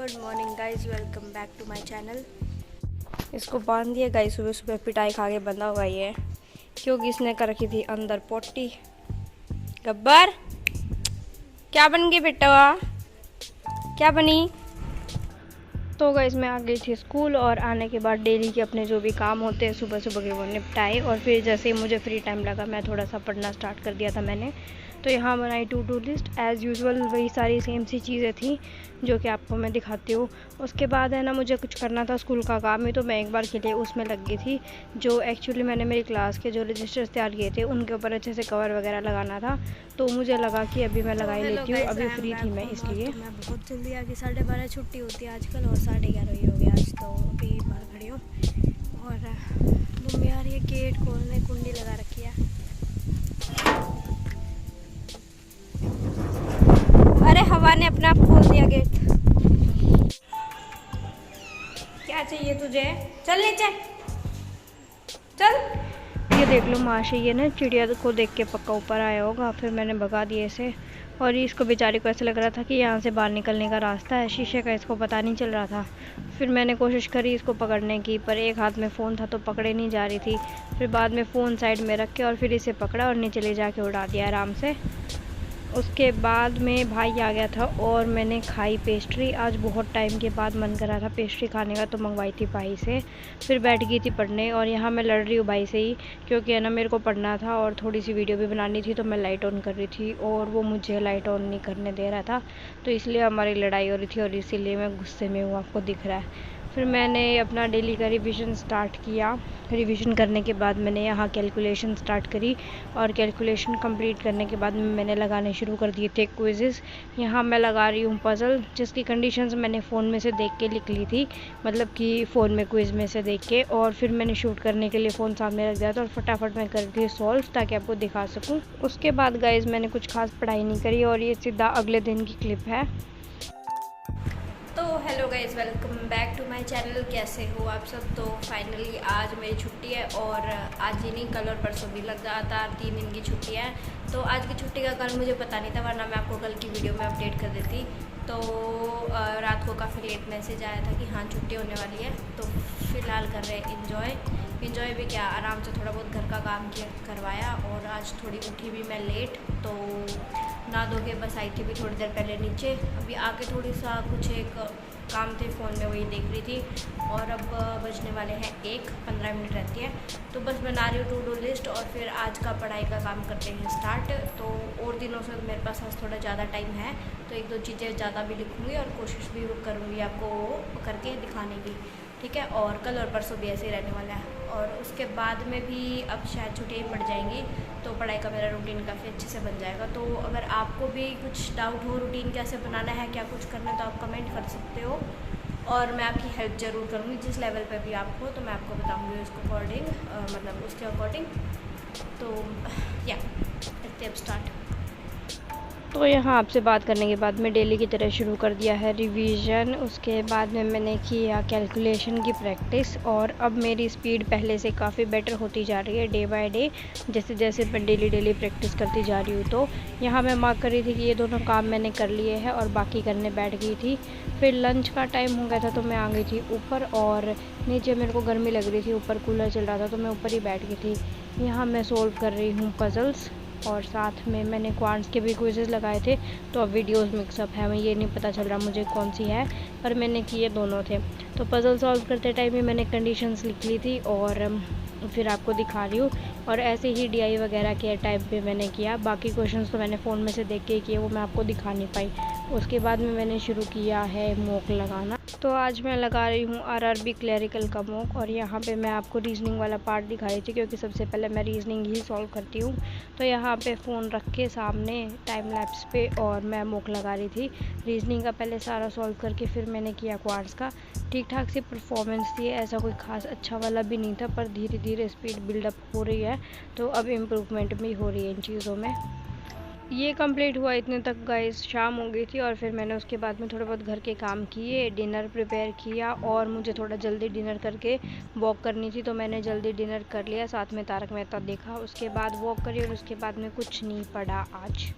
Good morning guys, welcome back to my channel. इसको बांध दिया गाइज, सुबह सुबह पिटाई खा के बंधा हुआ ये है क्योंकि इसने कर रखी थी अंदर पोटी। गब्बर क्या बन गई बेटा, क्या बनी? तो गाइज मैं आ गई थी स्कूल और आने के बाद डेली के अपने जो भी काम होते हैं सुबह सुबह के वो निपटाए और फिर जैसे ही मुझे फ्री टाइम लगा मैं थोड़ा सा पढ़ना स्टार्ट कर दिया था मैंने। तो यहाँ बनाई to do list as usual, वही सारी सेम सी चीज़ें थी जो कि आपको मैं दिखाती हूँ। उसके बाद है ना मुझे कुछ करना था स्कूल का काम ही, तो मैं एक बार के लिए उसमें लग गई थी। जो एक्चुअली मैंने मेरी क्लास के जो रजिस्टर्स तैयार किए थे उनके ऊपर अच्छे से कवर वगैरह लगाना था, तो मुझे लगा कि अभी मैं लगा ही लेती हूँ, अभी फ्री थी मैं इसलिए। मैं बहुत जल्दी आ गई, 12:30 छुट्टी होती है आजकल और 11:30 हो गया आज, तो अभी बाहर खड़ी हूँ और मम्मी आ रही है गेट खोलने, कुंडी लगा रखी है। अरे हवा ने अपने आप खोल दिया गेट। क्या चाहिए तुझे? चल नीचे चल। ये देख लो माशे, ये ना चिड़िया को देख के पक्का ऊपर आया होगा, फिर मैंने भगा दिए इसे। और इसको बेचारे को ऐसा लग रहा था कि यहाँ से बाहर निकलने का रास्ता है, शीशे का इसको पता नहीं चल रहा था। फिर मैंने कोशिश करी इसको पकड़ने की, पर एक हाथ में फ़ोन था तो पकड़े नहीं जा रही थी। फिर बाद में फ़ोन साइड में रख के और फिर इसे पकड़ा और नीचे ले जाके उड़ा दिया आराम से। उसके बाद में भाई आ गया था और मैंने खाई पेस्ट्री। आज बहुत टाइम के बाद मन कर रहा था पेस्ट्री खाने का, तो मंगवाई थी भाई से। फिर बैठ गई थी पढ़ने और यहाँ मैं लड़ रही हूँ भाई से ही, क्योंकि है ना मेरे को पढ़ना था और थोड़ी सी वीडियो भी बनानी थी, तो मैं लाइट ऑन कर रही थी और वो मुझे लाइट ऑन नहीं करने दे रहा था, तो इसलिए हमारी लड़ाई हो रही थी और इसीलिए मैं गुस्से में हूँ, आपको दिख रहा है। फिर मैंने अपना डेली का रिवीजन स्टार्ट किया। रिवीजन करने के बाद मैंने यहाँ कैलकुलेशन स्टार्ट करी और कैलकुलेशन कंप्लीट करने के बाद मैंने लगाने शुरू कर दिए थे क्विज़ेस। यहाँ मैं लगा रही हूँ पज़ल, जिसकी कंडीशंस मैंने फ़ोन में से देख के लिख ली थी, मतलब कि फ़ोन में क्विज़ में से देख के, और फिर मैंने शूट करने के लिए फ़ोन सामने रख दिया था और फटाफट मैं कर दी सॉल्व ताकि आपको दिखा सकूँ। उसके बाद गाइज़ मैंने कुछ खास पढ़ाई नहीं करी और ये सीधा अगले दिन की क्लिप है। तो hello guys, welcome back to my channel. कैसे हो आप सब? तो फाइनली आज मेरी छुट्टी है और आज ही नहीं कल और परसों भी लगातार 3 दिन की छुट्टी है। तो आज की छुट्टी का कल मुझे पता नहीं था, वरना मैं आपको कल की वीडियो में अपडेट कर देती। तो रात को काफ़ी लेट मैसेज आया था कि हाँ छुट्टी होने वाली है, तो फ़िलहाल कर रहे हैं इन्जॉय भी क्या, आराम से थोड़ा बहुत घर का काम किया करवाया। और आज थोड़ी उठी भी मैं लेट, तो ना धो के बस आई थी भी थोड़ी देर पहले नीचे। अभी आके थोड़ी सा कुछ एक काम थे फ़ोन में, वही देख रही थी। और अब बजने वाले हैं 1:15 मिनट रहती है, तो बस बना रही हूँ टू डू लिस्ट और फिर आज का पढ़ाई का काम करते हैं स्टार्ट। तो और दिनों से मेरे पास आज थोड़ा ज़्यादा टाइम है, तो 1-2 चीज़ें ज़्यादा भी लिखूँगी और कोशिश भी करूँगी आपको करके दिखाने की, ठीक है। और कल और परसों भी ऐसे ही रहने वाला है और उसके बाद में भी अब शायद छुट्टियाँ पड़ जाएंगी, तो पढ़ाई का मेरा रूटीन काफ़ी अच्छे से बन जाएगा। तो अगर आपको भी कुछ डाउट हो रूटीन कैसे बनाना है, क्या कुछ करना है, तो आप कमेंट कर सकते हो और मैं आपकी हेल्प ज़रूर करूँगी। जिस लेवल पे भी आप हो तो मैं आपको बताऊँगी उसके अकॉर्डिंग, मतलब उसके अकॉर्डिंग। तो या स्टेप स्टार्ट। तो यहाँ आपसे बात करने के बाद मैं डेली की तरह शुरू कर दिया है रिवीजन। उसके बाद में मैंने किया कैलकुलेशन की प्रैक्टिस और अब मेरी स्पीड पहले से काफ़ी बेटर होती जा रही है डे बाय डे, जैसे जैसे मैं डेली प्रैक्टिस करती जा रही हूँ। तो यहाँ मैं मार्क कर रही थी कि ये दोनों काम मैंने कर लिए हैं और बाकी करने बैठ गई थी। फिर लंच का टाइम हो गया था तो मैं आ गई थी ऊपर और नीचे मेरे को गर्मी लग रही थी, ऊपर कूलर चल रहा था तो मैं ऊपर ही बैठ गई थी। यहाँ मैं सोल्व कर रही हूँ पज़ल्स और साथ में मैंने क्वांट्स के भी क्विज़ेस लगाए थे, तो अब वीडियोस मिक्सअप है, मैं ये नहीं पता चल रहा मुझे कौन सी है, पर मैंने किए दोनों थे। तो पज़ल सॉल्व करते टाइम ही मैंने कंडीशंस लिख ली थी और फिर आपको दिखा रही हूँ। और ऐसे ही डीआई वगैरह के टाइम पे मैंने किया, बाकी क्वेश्चंस तो मैंने फ़ोन में से देख के किए, वो मैं आपको दिखा नहीं पाई। उसके बाद में मैंने शुरू किया है मॉक लगाना। तो आज मैं लगा रही हूँ आरआरबी क्लरिकल का मॉक और यहाँ पे मैं आपको रीजनिंग वाला पार्ट दिखा रही थी, क्योंकि सबसे पहले मैं रीजनिंग ही सॉल्व करती हूँ। तो यहाँ पे फ़ोन रख के सामने टाइम लैप्स पे और मैं मॉक लगा रही थी। रीजनिंग का पहले सारा सॉल्व करके फिर मैंने किया क्वांट्स का। ठीक ठाक सी परफॉर्मेंस थी, ऐसा कोई ख़ास अच्छा वाला भी नहीं था, पर धीरे धीरे स्पीड बिल्डअप हो रही है, तो अब इम्प्रूवमेंट भी हो रही है इन चीज़ों में। ये कंप्लीट हुआ इतने तक गाइस, शाम हो गई थी और फिर मैंने उसके बाद में थोड़ा बहुत घर के काम किए, डिनर प्रिपेयर किया और मुझे थोड़ा जल्दी डिनर करके वॉक करनी थी, तो मैंने जल्दी डिनर कर लिया, साथ में तारक मेहता देखा, उसके बाद वॉक करी और उसके बाद में कुछ नहीं पढ़ा आज।